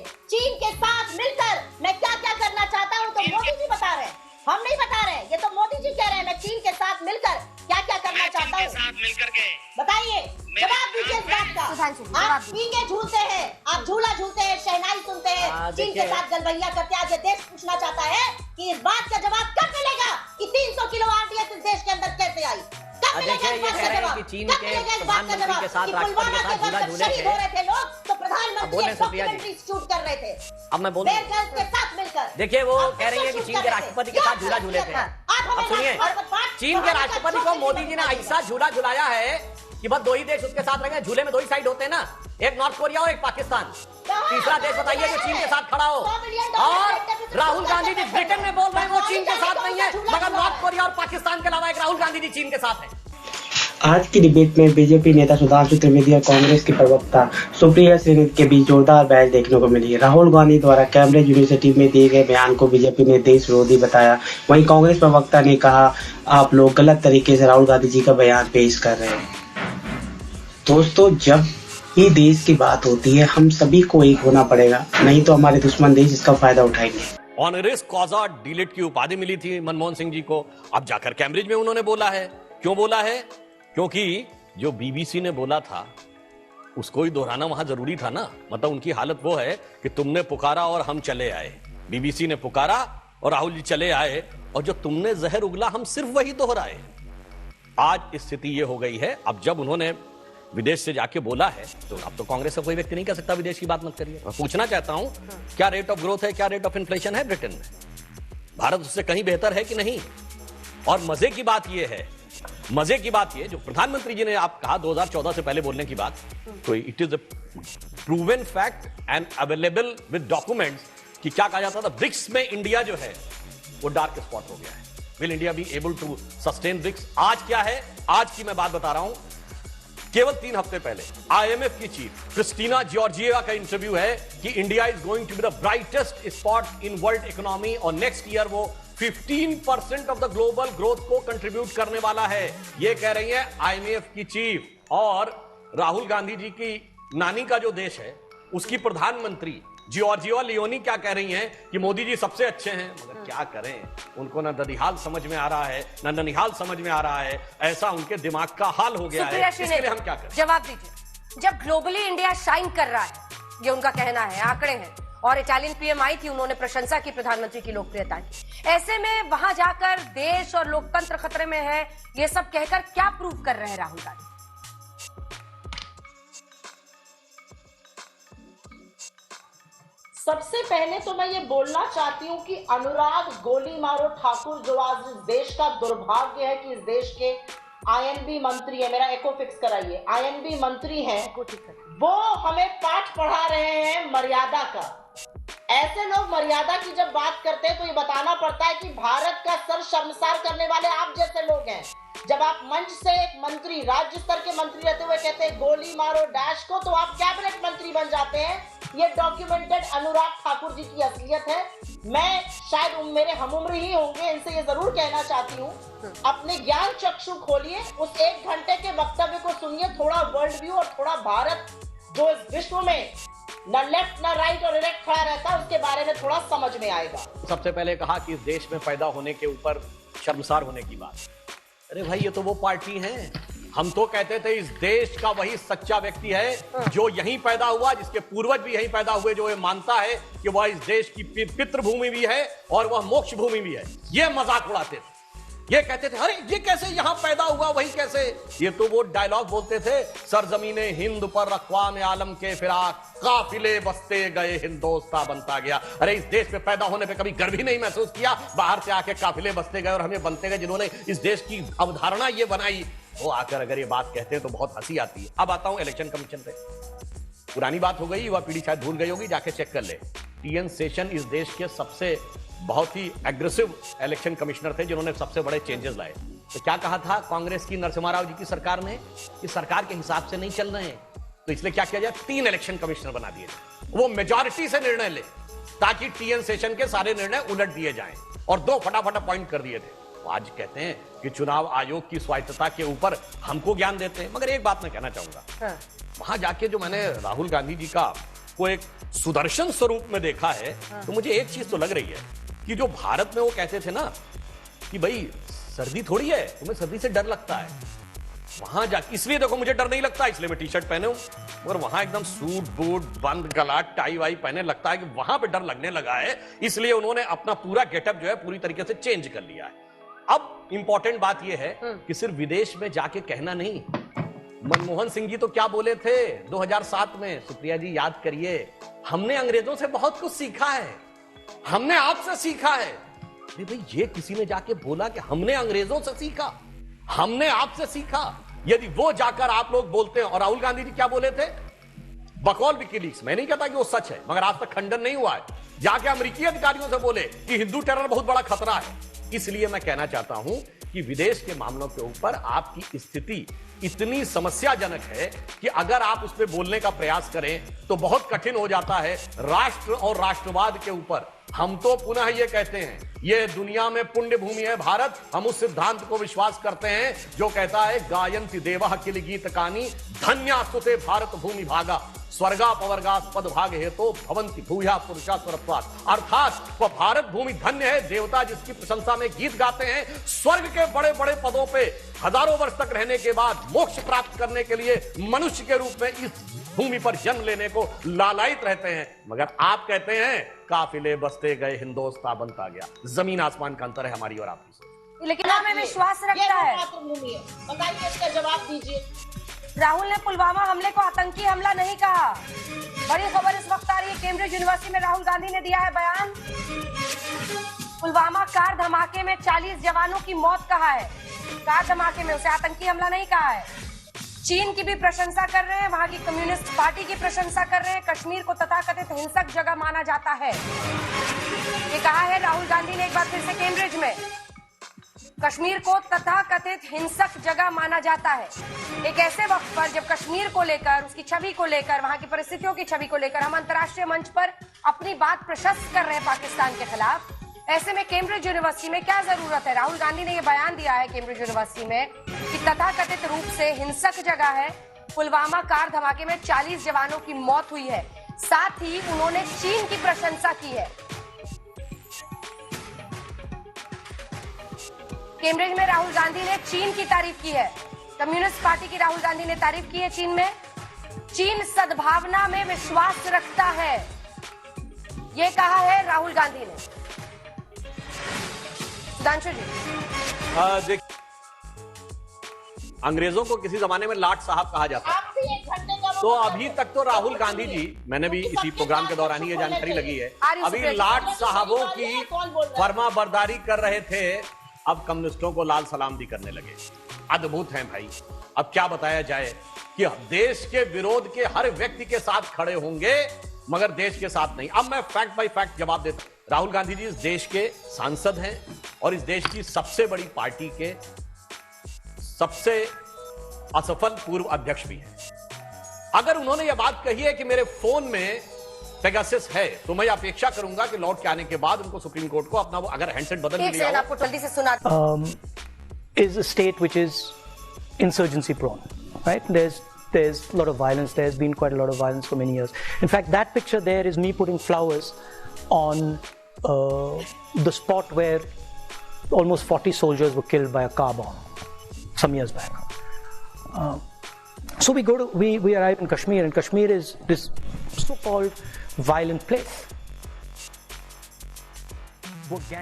चीन के साथ मिलकर मैं क्या क्या करना चाहता हूँ, तो मोदी जी बता रहे हैं, हम नहीं बता रहे, ये तो मोदी जी कह रहे हैं। मैं चीन के साथ मिलकर क्या क्या करना चाहता हूँ, साथ मिलकर के बताइए, जवाब दीजिए इस बात का। आप पींगे झूलते हैं, आप झूला झूलते हैं, शहनाई सुनते हैं, चीन के साथ गलबैया करते हैं। आज ये देश पूछना चाहता है कि इस बात का जवाब कब मिलेगा कि 300 किलो आरडीएक्स इस देश के अंदर कैसे आई? देखिए, ये कह रहे हैं कि चीन के प्रधानमंत्री के साथ, राष्ट्रपति के साथ झूला झूले थे। हो रहे थे लोग, तो प्रधानमंत्री डॉक्यूमेंट्री शूट कर रहे थे। अब मैं बोलूं, के साथ मिलकर देखिए, वो कह रही है कि चीन के राष्ट्रपति के साथ झूला झूले थे। अब सुनिए, चीन के राष्ट्रपति को मोदी जी ने ऐसा झूला झुलाया है कि बस दो ही देश उसके साथ रहेंगे। झूले में दो ही साइड होते हैं ना, एक नॉर्थ कोरिया और एक पाकिस्तान। तीसरा देश बताइए जो चीन के साथ खड़ा हो। और राहुल गांधी जी ब्रिटेन में बोल रहे हैं वो चीन के साथ नहीं है, मगर नॉर्थ कोरिया और पाकिस्तान के अलावा एक राहुल गांधी जी चीन के साथ है। आज की डिबेट में बीजेपी नेता सुधांशु त्रिवेदी और कांग्रेस के प्रवक्ता सुप्रिया सेन के बीच जोरदार बहस देखने को मिली। राहुल गांधी द्वारा कैम्ब्रिज यूनिवर्सिटी में दिए गए बयान को बीजेपी ने देश विरोधी बताया। वहीं कांग्रेस प्रवक्ता ने कहा, आप लोग गलत तरीके से राहुल गांधी जी का बयान पेश कर रहे हैं। दोस्तों, जब ही देश की बात होती है, हम सभी को एक होना पड़ेगा, नहीं तो हमारे दुश्मन देश इसका फायदा उठाएंगे। ऑनरेस कॉजा डिलीट की उपाधि मिली थी मनमोहन सिंह जी को, अब जाकर कैम्ब्रिज में उन्होंने बोला है। क्यों बोला है? क्योंकि जो बीबीसी ने बोला था उसको ही दोहराना वहां जरूरी था ना। मतलब उनकी हालत वो है कि तुमने पुकारा और हम चले आए। बीबीसी ने पुकारा और राहुल जी चले आए, और जो तुमने जहर उगला हम सिर्फ वही दोहराए। आज स्थिति ये हो गई है। अब जब उन्होंने विदेश से जाके बोला है तो अब तो कांग्रेस का कोई व्यक्ति नहीं कह सकता विदेश की बात मत करिए। मैं पूछना चाहता हूं, क्या रेट ऑफ ग्रोथ है, क्या रेट ऑफ इन्फ्लेशन है ब्रिटेन में? भारत उससे कहीं बेहतर है कि नहीं? और मजे की बात यह जो प्रधानमंत्री जी ने आप कहा 2014 से पहले बोलने की बात, तो it is a proven fact and available with documents कि क्या कहा जाता था, ब्रिक्स में इंडिया जो है वो डार्क स्पॉट हो गया है। Will India be able to sustain BRICS? आज क्या है, आज की मैं बात बता रहा हूं। केवल 3 हफ्ते पहले आईएमएफ की चीफ क्रिस्टीना जॉर्जिएवा का इंटरव्यू है कि India is going to be the brightest spot in world economy, और नेक्स्ट ईयर वो 15% ऑफ द ग्लोबल ग्रोथ को कंट्रीब्यूट करने वाला है। ये कह रही है आईएमएफ की चीफ। और राहुल गांधी जी की नानी का जो देश है उसकी प्रधानमंत्री जॉर्जिया लियोनी क्या कह रही हैं कि मोदी जी सबसे अच्छे हैं। मगर क्या करें, उनको ना ददिहाल समझ में आ रहा है ना ननिहाल समझ में आ रहा है। ऐसा उनके दिमाग का हाल हो गया है। इसके लिए हम क्या करें? जवाब दीजिए। जब ग्लोबली इंडिया शाइन कर रहा है, ये उनका कहना है, आंकड़े हैं, और इटालियन पीएम आई थी, उन्होंने प्रशंसा की प्रधानमंत्री की लोकप्रियता की। ऐसे में वहां जाकर देश और लोकतंत्र खतरे में है, ये सब कहकर क्या प्रूव कर रहे हैं राहुल गांधी? सबसे पहले तो मैं ये बोलना चाहती हूँ कि अनुराग गोली मारो ठाकुर, जो आज इस देश का दुर्भाग्य है कि इस देश के आईएनबी मंत्री है, मेरा एको फिक्स कराइए, आईएनबी मंत्री हैं, वो हमें पाठ पढ़ा रहे हैं मर्यादा का। ऐसे लोग मर्यादा की जब बात करते हैं तो ये बताना पड़ता है कि भारत का सर शर्मसार करने वाले आप जैसे लोग हैं। जब आप मंच से एक मंत्री, राज्य स्तर के मंत्री रहते हुए कहते हैं गोली मारो डैश को, तो आप कैबिनेट मंत्री बन जाते हैं। ये डॉक्यूमेंटेड अनुराग ठाकुर जी की असलियत है। मैं शायद मेरे हमउम्र ही होंगे, इनसे ये जरूर कहना चाहती हूँ, अपने ज्ञान चक्षु खोलिए, उस 1 घंटे के वक्तव्य को सुनिए, थोड़ा वर्ल्ड व्यू और थोड़ा भारत जो इस विश्व में न लेफ्ट न राइट और इरेक्ट खड़ा रहता है उसके बारे में थोड़ा समझ में आएगा। सबसे पहले कहा कि इस देश में पैदा होने के ऊपर शर्मसार होने की बात। अरे भाई, ये तो वो पार्टी है, हम तो कहते थे इस देश का वही सच्चा व्यक्ति है जो यहीं पैदा हुआ, जिसके पूर्वज भी यहीं पैदा हुए, जो ये मानता है कि वह इस देश की पितृभूमि भी है और वह मोक्ष भूमि भी है। ये मजाक उड़ाते थे, ये कहते थे अरे ये कैसे यहां पैदा हुआ, वही कैसे। ये तो वो डायलॉग बोलते थे, सरजमीने हिंद पर अक़वाम आलम के फिराक, काफिले बसते गए हिंदोस्तां बनता गया। अरे इस देश में पैदा होने पे कभी गर्व ही नहीं महसूस किया? बाहर से आके काफिले बसते गए और हमें बनते गए। जिन्होंने इस देश की अवधारणा ये बनाई, वो आकर अगर ये बात कहते हैं तो बहुत हंसी आती है। अब आता हूं इलेक्शन कमीशन पे। पुरानी बात हो गई, युवा पीढ़ी शायद भूल गई होगी, जाके चेक कर ले। टीएन शेषन इस देश के सबसे बहुत ही एग्रेसिव इलेक्शन कमिश्नर थे जिन्होंने सबसे बड़े चेंजेस लाए। तो क्या कहा था कांग्रेस की नरसिम्हा राव जी की सरकार ने कि सरकार के हिसाब से नहीं चल रहे हैं, तो इसलिए क्या किया जाए, 3 इलेक्शन कमिश्नर बना दिए, वो मेजॉरिटी से निर्णय ले ताकि टीएन शेषन के सारे निर्णय उलट दिए जाएं, और 2 फटाफट अपॉइंट कर दिए थे। तो आज कहते हैं कि चुनाव आयोग की स्वायत्तता के ऊपर हमको ज्ञान देते हैं। मगर एक बात मैं कहना चाहूंगा, वहां जाके जो मैंने राहुल गांधी जी का को एक सुदर्शन स्वरूप में देखा है तो मुझे एक चीज तो लग रही है कि जो भारत में वो कहते थे ना कि भाई सर्दी थोड़ी है, तुम्हें सर्दी से डर लगता है, वहां जा इसलिए देखो मुझे डर नहीं लगता इसलिए मैं टी शर्ट पहने हूं, मगर वहां एकदम सूट बूट बंद गला टाई वाई पहने, लगता है कि वहां पे डर लगने लगा है, इसलिए उन्होंने अपना पूरा गेटअप जो है पूरी तरीके से चेंज कर लिया है। अब इंपॉर्टेंट बात यह है कि सिर्फ विदेश में जाके कहना नहीं, मनमोहन सिंह जी तो क्या बोले थे 2007 में, सुप्रिया जी याद करिए, हमने अंग्रेजों से बहुत कुछ सीखा है, हमने आपसे सीखा है। अरे भाई ये किसी ने जाके बोला कि हमने अंग्रेजों से सीखा, हमने आपसे सीखा, यदि वो जाकर आप लोग बोलते हैं। और राहुल गांधी जी क्या बोले थे बकौल विकीलीक्स, मैं नहीं कहता कि वो सच है मगर आज तक खंडन नहीं हुआ है, जाके अमेरिकी अधिकारियों से बोले कि हिंदू टेरर बहुत बड़ा खतरा है। इसलिए मैं कहना चाहता हूं कि विदेश के मामलों के ऊपर आपकी स्थिति इतनी समस्याजनक है कि अगर आप उस पर बोलने का प्रयास करें तो बहुत कठिन हो जाता है राष्ट्र और राष्ट्रवाद के ऊपर। हम तो पुनः ये कहते हैं ये दुनिया में पुण्य भूमि है भारत, हम उस सिद्धांत को विश्वास करते हैं जो कहता है गायन्ति देवः किल गीत कानी धन्यास्तुते भारत भूमि भागा स्वर्गा पवर्गास्पद भाग हेतो भवंति भूया पुरुषा स्वरत्वात्, अर्थात वह भारत भूमि धन्य है, देवता जिसकी प्रशंसा में गीत गाते हैं, स्वर्ग के बड़े बड़े पदों पे हजारों वर्ष तक रहने के बाद मोक्ष प्राप्त करने के लिए मनुष्य के रूप में इस भूमि पर जन्म लेने को लालायित रहते हैं। मगर आप कहते हैं काफिले बसते गए हिंदोस्तां बनता गया। जमीन आसमान का अंतर है हमारी और आपकी। लेकिन हमें विश्वास रखता है। मातृभूमि है, बताइए इसका जवाब दीजिए। राहुल ने पुलवामा हमले को आतंकी हमला नहीं कहा। बड़ी खबर इस वक्त आ रही है, कैम्ब्रिज यूनिवर्सिटी में राहुल गांधी ने दिया है बयान। पुलवामा कार धमाके में 40 जवानों की मौत कहा है, कार धमाके में, उसे आतंकी हमला नहीं कहा है। चीन की भी प्रशंसा कर रहे हैं, वहां की कम्युनिस्ट पार्टी की प्रशंसा कर रहे हैं। कश्मीर को तथाकथित हिंसक जगह माना जाता है, ये कहा है राहुल गांधी ने एक बार फिर से कैम्ब्रिज में। कश्मीर को तथाकथित हिंसक जगह माना जाता है। एक ऐसे वक्त पर जब कश्मीर को लेकर, उसकी छवि को लेकर, वहां की परिस्थितियों की छवि को लेकर हम अंतर्राष्ट्रीय मंच पर अपनी बात प्रशस्त कर रहे हैं पाकिस्तान के खिलाफ, ऐसे में कैम्ब्रिज यूनिवर्सिटी में क्या जरूरत है? राहुल गांधी ने यह बयान दिया है कैम्ब्रिज यूनिवर्सिटी में कि तथाकथित रूप से हिंसक जगह है, पुलवामा कार धमाके में 40 जवानों की मौत हुई है। साथ ही उन्होंने चीन की प्रशंसा की है। कैम्ब्रिज में राहुल गांधी ने चीन की तारीफ की है, कम्युनिस्ट पार्टी की राहुल गांधी ने तारीफ की है चीन में। चीन सद्भावना में विश्वास रखता है, ये कहा है राहुल गांधी ने। सुधांशु जी, अंग्रेजों को किसी जमाने में लाट साहब कहा जाता है, तो अभी तक तो राहुल गांधी जी, मैंने भी इसी प्रोग्राम के दौरान ही ये जानकारी लगी है, अभी लाट साहबों की फर्मा बरदारी कर रहे थे, अब कम्युनिस्टों को लाल सलामती करने लगे। अद्भुत हैं भाई। अब क्या बताया जाए कि देश के विरोध के हर व्यक्ति के साथ खड़े होंगे मगर देश के साथ नहीं। अब मैं फैक्ट बाय फैक्ट जवाब देता हूं। राहुल गांधी जी इस देश के सांसद हैं और इस देश की सबसे बड़ी पार्टी के सबसे असफल पूर्व अध्यक्ष भी हैं। अगर उन्होंने यह बात कही है कि मेरे फोन में पेगासस है, तो मैं अपेक्षा करूंगा कि लौट के आने के बाद उनको सुप्रीम कोर्ट को अपना अगर हैंडसेट बदल लिया हो, आपको जल्दी से सुना is a state which is insurgency prone, right? There's a lot of violence. There's been quite a lot of violence for many years. In fact, that picture there is me putting flowers on the spot where almost 40 soldiers were killed by a car bomb some years back. So we arrive in Kashmir, and Kashmir is this so-called violent place.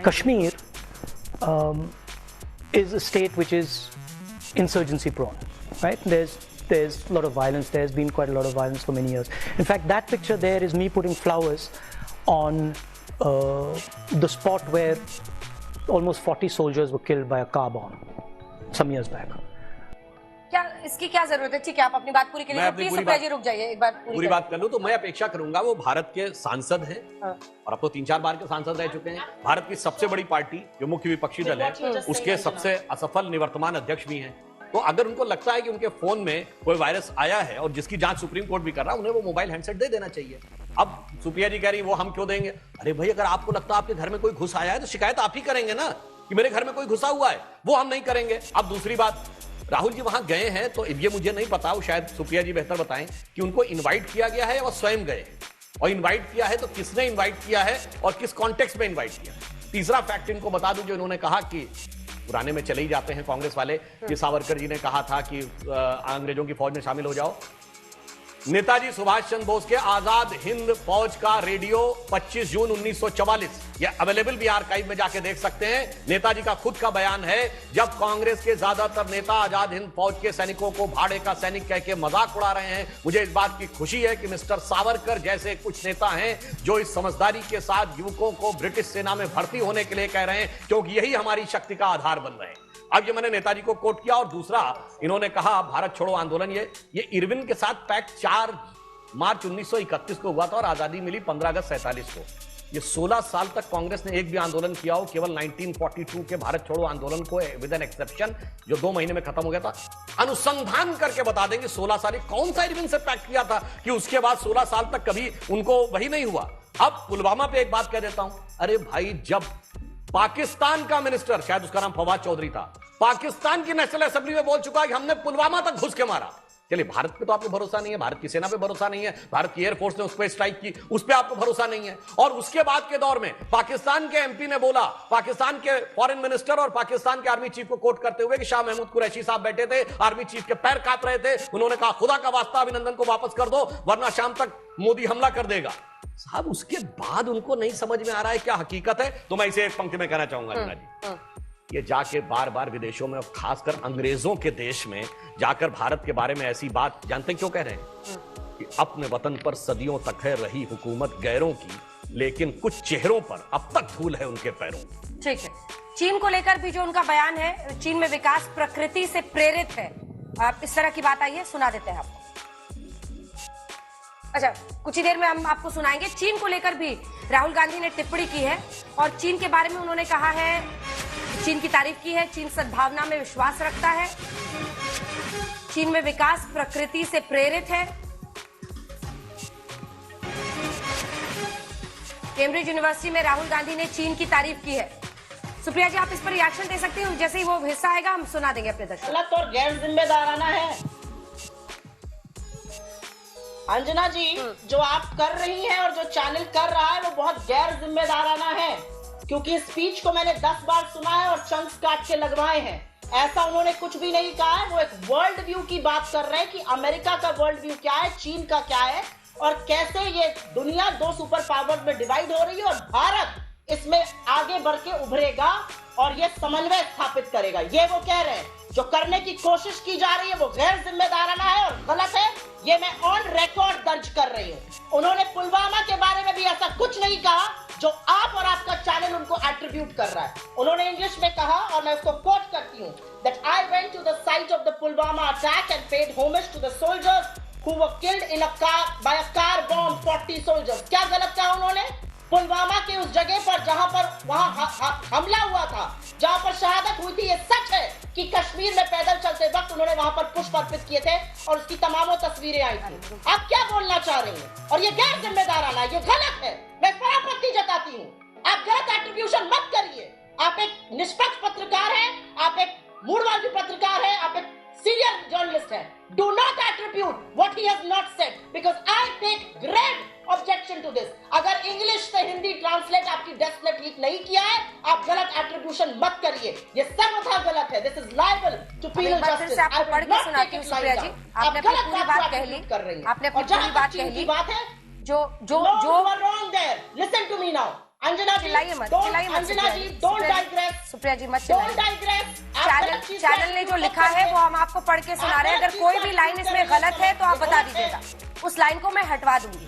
Kashmir is a state which is insurgency prone, right? There's a lot of violence. There's been quite a lot of violence for many years. In fact, that picture there is me putting flowers on the spot where almost 40 soldiers were killed by a car bomb some years back. क्या इसकी क्या जरूरत है? ठीक है, आप अपनी बात पूरी करिए। प्लीज सुप्रिया जी रुक जाइए, एक बार पूरी बात कर लूं तो मैं अपेक्षा करूंगा, वो भारत के सांसद हैं और अब तो 3-4 बार के सांसद रह चुके हैं, भारत की सबसे बड़ी पार्टी जो मुख्य विपक्षी दल है उसके सबसे असफल निवर्तमान अध्यक्ष भी हैं। तो अगर उनको लगता है कि उनके फोन में कोई वायरस आया है और जिसकी जांच सुप्रीम कोर्ट भी कर रहा है, उन्हें वो मोबाइल हैंडसेट दे देना चाहिए। अब सुप्रिया जी कह रही वो हम क्यों देंगे? अरे भाई, अगर आपको लगता है आपके घर में कोई घुस आया है तो शिकायत आप ही करेंगे ना कि मेरे घर में कोई घुसा हुआ है, वो हम नहीं करेंगे। अब दूसरी बात, राहुल जी वहां गए हैं तो ये मुझे नहीं पता, वो शायद सुप्रिया जी बेहतर बताएं कि उनको इनवाइट किया गया है या वो स्वयं गए हैं। और इनवाइट किया है तो किसने इनवाइट किया है और किस कॉन्टेक्स्ट में इनवाइट किया है। तीसरा फैक्ट इनको बता दूं, जो इन्होंने कहा कि पुराने में चले ही जाते हैं कांग्रेस वाले, कि सावरकर जी ने कहा था कि अंग्रेजों की फौज में शामिल हो जाओ। नेताजी सुभाष चंद्र बोस के आजाद हिंद फौज का रेडियो 25 जून 1944, यह अवेलेबल भी आर्काइव में जाके देख सकते हैं। नेताजी का खुद का बयान है, जब कांग्रेस के ज्यादातर नेता आजाद हिंद फौज के सैनिकों को भाड़े का सैनिक कह के मजाक उड़ा रहे हैं, मुझे इस बात की खुशी है कि मिस्टर सावरकर जैसे कुछ नेता हैं जो इस समझदारी के साथ युवकों को ब्रिटिश सेना में भर्ती होने के लिए कह रहे हैं, क्योंकि यही हमारी शक्ति का आधार बन रहे हैं। अब ये मैंने नेताजी को कोट किया। और दूसरा इन्होंने कहा भारत छोड़ो आंदोलन, ये इरविन के साथ पैक्ट 4 मार्च 1931 को हुआ था और आजादी मिली 15 अगस्त 47 को। ये 16 साल तक कांग्रेस ने एक भी आंदोलन किया हो, केवल 1942 के भारत छोड़ो आंदोलन को विद एन एक्सेप्शन, जो 2 महीने में खत्म हो गया था। अनुसंधान करके बता देंगे 16 साल कौन सा इरविन से पैक्ट किया था कि उसके बाद 16 साल तक कभी उनको वही नहीं हुआ। अब पुलवामा पे एक बात कह देता हूं, अरे भाई, जब पाकिस्तान का मिनिस्टर, शायद उसका नाम फवाद चौधरी था, पाकिस्तान की नेशनल असेंबली में बोल चुका है कि हमने पुलवामा तक घुस के मारा। चलिए, भारत पे तो आपको भरोसा नहीं है, भारत की सेना पे भरोसा नहीं है, भारत की एयरफोर्स ने उस पर स्ट्राइक की, उस पर आपको भरोसा नहीं है। और उसके बाद के दौर में पाकिस्तान के एमपी ने बोला, पाकिस्तान के फॉरेन मिनिस्टर और पाकिस्तान के आर्मी चीफ को कोट करते हुए कि शाह महमूद कुरैशी साहब बैठे थे, आर्मी चीफ के पैर कांप रहे थे, उन्होंने कहा खुदा का वास्ता अभिनंदन को वापस कर दो वरना शाम तक मोदी हमला कर देगा। साहब, उसके बाद उनको नहीं समझ में आ रहा है क्या हकीकत है। तो मैं इसे एक पंक्ति में कहना चाहूंगा रीना जी, ये जाके बार बार विदेशों में, खासकर अंग्रेजों के देश में जाकर भारत के बारे में ऐसी बात, जानते हैं क्यों कह रहे हैं? कि अपने वतन पर सदियों तक है रही हुकूमत गैरों की, लेकिन कुछ चेहरों पर अब तक धूल है उनके पैरों। ठीक है, चीन को लेकर भी जो उनका बयान है, चीन में विकास प्रकृति से प्रेरित है, आप इस तरह की बात आई है, सुना देते हैं आपको। अच्छा, कुछ ही देर में हम आपको सुनाएंगे। चीन को लेकर भी राहुल गांधी ने टिप्पणी की है और चीन के बारे में उन्होंने कहा है, चीन की तारीफ की है, चीन सद्भावना में विश्वास रखता है, चीन में विकास प्रकृति से प्रेरित है। कैम्ब्रिज यूनिवर्सिटी में राहुल गांधी ने चीन की तारीफ की है। सुप्रिया जी, आप इस पर रिएक्शन दे सकते हैं, जैसे ही वो हिस्सा आएगा हम सुना देंगे अपने दर्शकों। गलत और गैर जिम्मेदाराना है अंजना जी, जो आप कर रही हैं और जो चैनल कर रहा है वो बहुत गैर जिम्मेदाराना है, क्योंकि स्पीच को मैंने 10 बार सुना है और चंक्स काट के लगवाए हैं। ऐसा उन्होंने कुछ भी नहीं कहा है। वो एक वर्ल्ड व्यू की बात कर रहे हैं कि अमेरिका का वर्ल्ड व्यू क्या है, चीन का क्या है और कैसे ये दुनिया 2 सुपर पावर में डिवाइड हो रही है और भारत इसमें आगे बढ़ के उभरेगा और ये समन्वय स्थापित करेगा। ये वो कह रहे हैं। जो करने की कोशिश की जा रही है वो गैर जिम्मेदाराना है और गलत है। ये मैं ऑन रिकॉर्ड दर्ज कर रही हूँ। उन्होंने पुलवामा के बारे में भी ऐसा कुछ नहीं कहा जो आप और आपका चैनल उनको एट्रीब्यूट कर रहा है। उन्होंने इंग्लिश में कहा और मैं उसको कोट करती हूँ, that I went to the site of the Pulwama attack and paid homage to the soldiers who were killed in a car by a car bomb, 40 soldiers। क्या गलत कहा उन्होंने? पुलवामा के उस जगह पर जहां पर वहां हमला हुआ था, जहां पर शहादत हुई थी, ये सच है कि कश्मीर में पैदल चलते वक्त उन्होंने वहां पर पुष्प अर्पित किए थे और उसकी तमामों तस्वीरें आई थी। आप क्या बोलना चाह रही हैं? और ये गैर जिम्मेदाराना, ये गलत है। मैं इस पर आपत्ति जताती हूँ। आप गलत एट्रीब्यूशन मत करिए। आप एक निष्पक्ष पत्रकार हैं, आप एक मूडवादी पत्रकार हैं, आप एक सीरियस जर्नलिस्ट हैं। Do not attribute what he has not said because I take great objection to this। अगर इंग्लिश से हिंदी ट्रांसलेट आपकी डेस्क ने ठीक नहीं किया है, आप गलत एट्रीब्यूशन मत करिए। ये सर्वथा गलत है। This is liable to penal justice। आपको पढ़ के सुनाती हूँ सुप्रिया जी। आपने अपनी पूरी बात कह ली। आपने अपनी पूरी बात कह ली। बात है जो wrong there। Listen to me now। Anjana ji, Anjana ji, don't digress। Supriya जी मत Don't digress। चैनल ने जो लिखा है वो हम आपको पढ़ के सुना रहे हैं। अगर कोई भी लाइन इसमें गलत है तो आप बता दीजिएगा, उस लाइन को मैं हटवा दूंगी।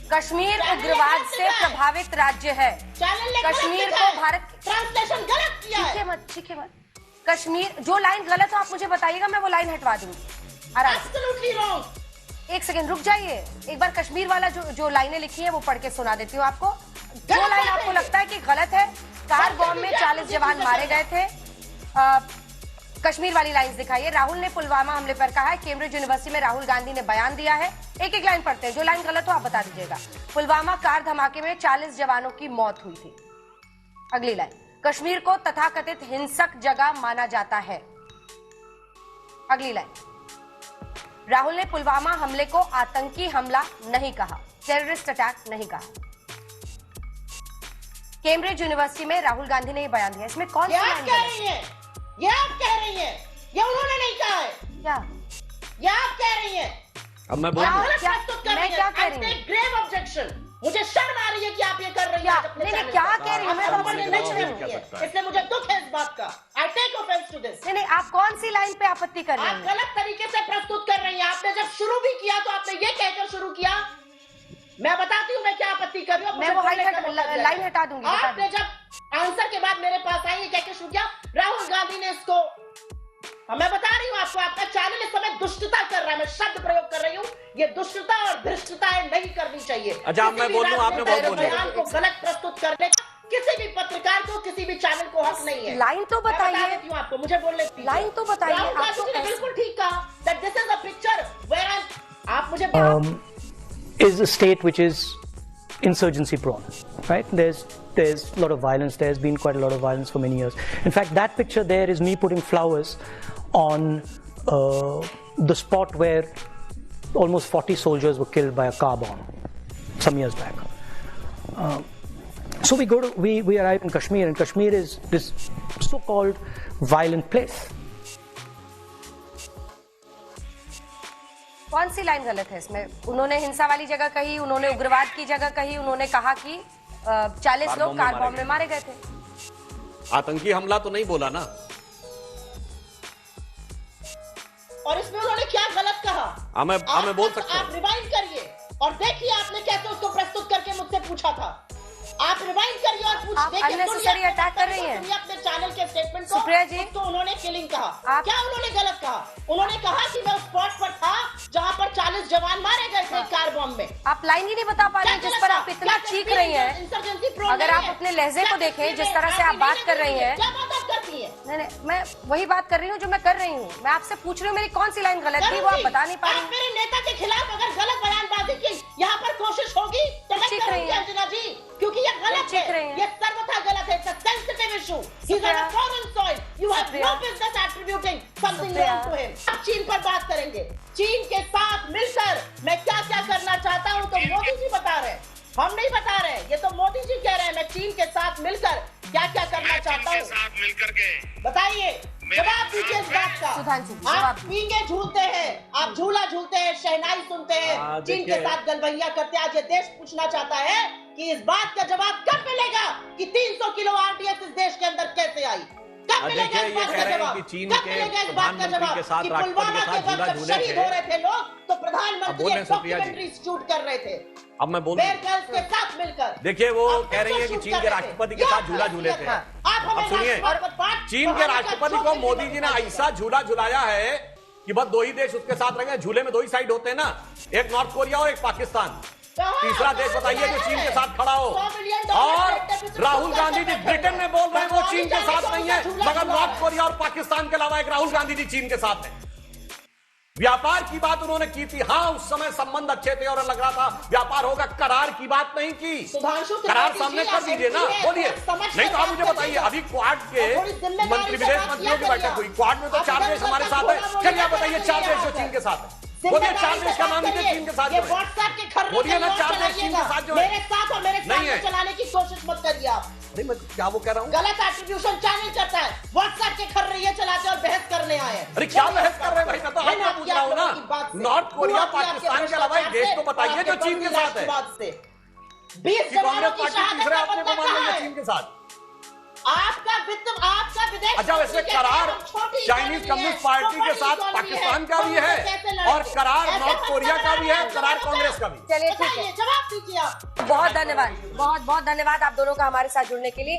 कश्मीर उग्रवाद से प्रभावित राज्य है। कश्मीर को भारत ट्रांसलेशन गलत किया है। ठीक है मत। कश्मीर, जो लाइन गलत हो आप मुझे बताइएगा, मैं वो लाइन हटवा दूंगी आराम से। Absolutely wrong। एक सेकंड रुक जाइए। एक बार कश्मीर वाला जो लाइनें लिखी है वो पढ़ के सुना देती हूँ आपको। जो लाइन आपको लगता है कि गलत है, कार बॉम्ब में 40 जवान मारे गए थे, कश्मीर वाली लाइन दिखाइए। राहुल ने पुलवामा हमले पर कहा है। कैम्ब्रिज यूनिवर्सिटी में राहुल गांधी ने बयान दिया है। एक एक लाइन पढ़ते हैं, जो लाइन गलत हो आप बता दीजिएगा। पुलवामा कार धमाके में 40 जवानों की मौत हुई थी। अगली लाइन, कश्मीर को तथाकथित हिंसक जगह माना जाता है। अगली लाइन, राहुल ने पुलवामा हमले को आतंकी हमला नहीं कहा, टेररिस्ट अटैक नहीं कहा। कैम्ब्रिज यूनिवर्सिटी में राहुल गांधी ने ये बयान दिया, इसमें कौन सी लाइन कह रही है? ये आप कह रही हैं, ये उन्होंने नहीं कहा है। क्या ये आप कह रही हैं। अब मैं बोल मैं क्या कह रही हूँ? Grave objection. मुझे शर्म आ रही है कि आप ये कर रही हैं अपने नहीं, चैनल क्या पर। कह रही हूँ? मैं आप तो अपने नहीं नहीं कह रही हूँ। करती है। इसलिए मुझे दुख है इस बात का। I take offense to this। नहीं, आप कौन सी लाइन पे आपत्ति कर रही आप हैं? गलत तरीके से प्रस्तुत कर रही हैं। आपने जब शुरू भी किया तो आपने ये कहकर शुरू किया। मैं बताती हूँ मैं क्या आपत्ति कर रही हूँ। मैं वो लाइन हटा दूंगी। आपने जब आंसर के बाद मेरे पास आई ये कहकर शुरू किया, राहुल गांधी ने इसको, मैं बता रही हूँ आपको, आपका चैनल इस समय दुष्टता कर रहा है। मैं शब्द प्रयोग कर रही हूँ, ये दुष्टता और धृष्टता नहीं करनी चाहिए। अच्छा, अब मैं बोल दूं, आपने बहुत बोल दिया। बयान को गलत प्रस्तुत करने का किसी भी पत्रकार को, किसी भी चैनल को हक नहीं है। लाइन तो मैं बता बताइए। देती हूँ आपको, मुझे बोलने दीजिए। लाइन तो बताइए। राहुल आप गांधी तो जी ने ऐसे- बिल्कुल ठीक कहा that this is a picture where आप मुझे is a state which is insurgency prone, right? There's a lot of violence. There's been quite a lot of violence for many years. In fact, that picture there is me putting flowers on the spot where almost 40 soldiers were killed by a car bomb some years back. So we arrive in Kashmir, and Kashmir is this so-called violent place. कौन सी line गलत है इसमें? उन्होंने हिंसा वाली जगह कही, उन्होंने उग्रवाद की जगह कही, उन्होंने कहा कि 40 लोग कार बॉम्ब में मारे गए थे। आतंकी हमला तो नहीं बोला ना। और इसमें उन्होंने क्या गलत कहा? मैं बोल सकता आप हूँ। रिवाइंड करिए और देखिए आपने कैसे उसको प्रस्तुत करके मुझसे पूछा था। आप रिवाइंड करिए और पूछ आप देखिए। unnecessary दुनिया attack कर रही हैं। दुनिया अपने चैनल के स्टेटमेंट को, सुप्रिया जी। उसको उन्होंने किलिंग कहा। आप- क्या उन्होंने गलत कहा? उन्होंने कहा कि मैं उस स्पॉट पर था जहां पर 40 जवान मारे गए थे कार बॉम्ब में। आप लाइन ही नहीं बता पा रही हैं जिस पर आप इतना चीख रही हैं। अगर आप अपने लहजे को देखें, जिस तरह से आप बात कर रही हैं। क्या बात आप करती हैं? नहीं, मैं वही बात कर रही हूँ जो मैं कर रही हूँ। मैं आपसे पूछ रही हूँ मेरी कौन सी लाइन गलत थी, वो आप बता नहीं पा रही आप हैं। मेरे नेता के खिलाफ अगर गलत बयानबाजी की यहाँ पर कोशिश होगी तो मैं ठीक रही करूंगी हैं। अंजना जी, क्योंकि ये गलत ठीक रही है। हैं। ये सर्वथा गलत है। It's a sensitive issue. He's on a foreign soil. You have no business attributing something wrong to him. अब चीन पर बात करेंगे। चीन के साथ मिलकर मैं क्या क्या करना चाहता हूँ तो मोदी जी बता रहे हैं, हम नहीं बता रहे। ये तो मोदी जी कह रहे हैं मैं चीन के साथ मिलकर क्या क्या करना चाहता हूँ। साथ मिलकर के बताइए, जवाब दीजिए इस बात का। सुधांशु जी, आप जवाब पींगे झूलते हैं, आप झूला झूलते हैं, शहनाई सुनते हैं, चीन के देखिए। साथ गलबैया करते हैं। आज ये देश पूछना चाहता है कि इस बात का जवाब कब मिलेगा कि 300 किलो आरडीएक्स इस देश के अंदर कैसे आई? कब मिलेगा देखिए, इस ये बात कह का रहे हैं जवाब? कि चीन कब के मिलेगा इस बात का प्रधानमंत्री जवाब के साथ, कि राष्ट्रपति पुलवामा के के साथ वक्त झूला शहीद झूले हो रहे थे। थे लोग तो अब प्रधानमंत्री बोल रहे एक हैं सुप्रिया जी। डॉक्यूमेंट्री शूट कर रहे थे। अब मैं बोल बेयर ग्रिल्स के साथ मिलकर देखिए, वो आप कह रही है कि शूट चीन कर के रहे थे। राष्ट्रपति के ये साथ झूला आपका झूले थे। असलियत है। आप हमें अब सुनिए, चीन चीन के राष्ट्रपति को मोदी जी ने ऐसा झूला झुलाया है कि बस दो ही देश उसके साथ रहेंगे। झूले में दो ही साइड होते हैं ना, एक नॉर्थ कोरिया और एक पाकिस्तान। तीसरा देश बताइए जो चीन के साथ खड़ा हो। और राहुल गांधी जी ब्रिटेन में बोल रहे हैं वो चीन के साथ नहीं है, मगर नॉर्थ कोरिया और पाकिस्तान के अलावा एक राहुल गांधी जी चीन के साथ है। व्यापार की बात उन्होंने की थी। हाँ, उस समय संबंध अच्छे थे और लग रहा था व्यापार होगा। करार की बात नहीं की। करार सामने कर दीजिए ना, बोलिए। नहीं तो आप मुझे बताइए, अभी क्वाड के मंत्री, विदेश मंत्रियों की बैठक हुई। क्वाड में तो 4 देश हमारे साथ है। चलिए आप बताइए 4 देश जो चीन के साथ है। बोलिए 4 देश का नाम दीजिए चीन के साथ जो है। बोलिए ना 4 देश चीन के साथ जो है। मेरे साथ और मेरे नहीं है। साथ चलाने की कोशिश मत करिए आप। नहीं, मैं क्या वो कह रहा हूँ। गलत एट्रीब्यूशन चैनल करता है। व्हाट्सएप के खर्रैये चलाते और बहस करने आए हैं। अरे क्या बहस कर रहे हैं भाई? मैं तो आपसे पूछ रहा हूँ ना। नॉर्थ कोरिया, पाकिस्तान के अलावा एक देश तो बताइए जो चीन के साथ है। 20 जवानों कांग्रेस की पार्टी शहादत तीसरे का अपने को बदला मान कहाँ लिया है? चीन के साथ। आपका विदेश अच्छा, वैसे मंत्री करार कहते हैं, छोटी चाइनीज इकोनॉमी कम्युनिस्ट है, पार्टी तो के बड़ी साथ इकोनॉमी पाकिस्तान है, का भी तो है कैसे लड़ेंगे? और करार ऐसे नॉर्थ मत कोरिया का भी है, करार करार बताओ। कांग्रेस का भी। चलिए ठीक है, बताइए, जवाब दीजिए आप। बहुत धन्यवाद, बहुत बहुत धन्यवाद आप दोनों का हमारे साथ जुड़ने के लिए।